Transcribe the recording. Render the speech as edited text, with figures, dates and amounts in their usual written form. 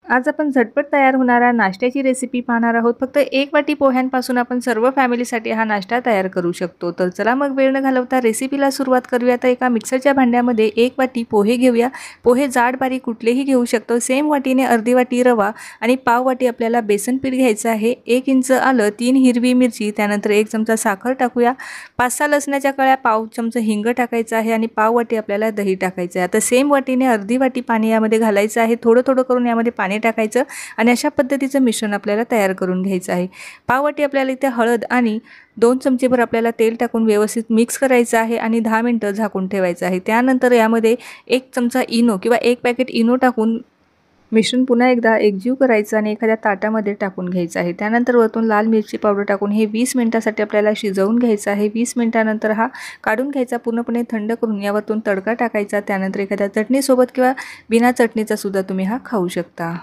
आज आपण झटपट तयार होणाऱ्या नाश्त्याची रेसिपी पाहणार आहोत। फक्त 1 वाटी पोह्यांपासून आपण सर्व फॅमिलीसाठी हा नाश्ता तयार करू शकतो। तर चला मग वेळ न घालवता रेसिपीला सुरुवात करूया। तर एका मिक्सरच्या भांड्यामध्ये 1 वाटी पोहे घेऊया। पोहे जाड बारीक कुठलेही घेऊ शकतो। सेम वाटीने अर्धी वाटी रवा आणि पाव वाटी आपल्याला बेसन पीठ घ्यायचं आहे। 1 इंच आलं, 3 हिरवी मिरची, त्यानंतर 1 चमचा साखर टाकूया। 5-6 लसणाच्या कळ्या, पाव चमचा हिंग टाकायचा आहे आणि पाव वाटी आपल्याला दही टाकायचं आहे। आता सेम वाटीने अर्धी वाटी पाणी यामध्ये घालायचं आहे। थोडं थोडं करून यामध्ये पाणी टाकायचं आणि अशा पद्धतीचं मिश्रण आपल्याला तयार करून घ्यायचं आहे। पाववाटी आपल्याला इथे हळद आणि 2 चमचेभर आपल्याला तेल टाकून व्यवस्थित मिक्स करायचं आहे आणि 10 मिनिटं झाकून ठेवायचं आहे। त्यानंतर यामध्ये 1 चमचा इनो किंवा 1 पॅकेट इनो टाकून मिश्रण पुन्हा एकदा एकजीव करायचं आणि एखाद्या ताटामध्ये टाकून घ्यायचं आहे। त्यानंतर वरतून लाल मिरची पावडर टाकून हे 20 मिनिटांसाठी आपल्याला शिजवून घ्यायचं आहे। 20 मिनिटांनंतर हा काढून घ्यायचा, पूर्णपणे थंड करून यावरतून तडका टाकायचा। त्यानंतर एखाद्या चटणीसोबत किंवा बिना चटणीचा सुद्धा तुम्ही हा खाऊ शकता।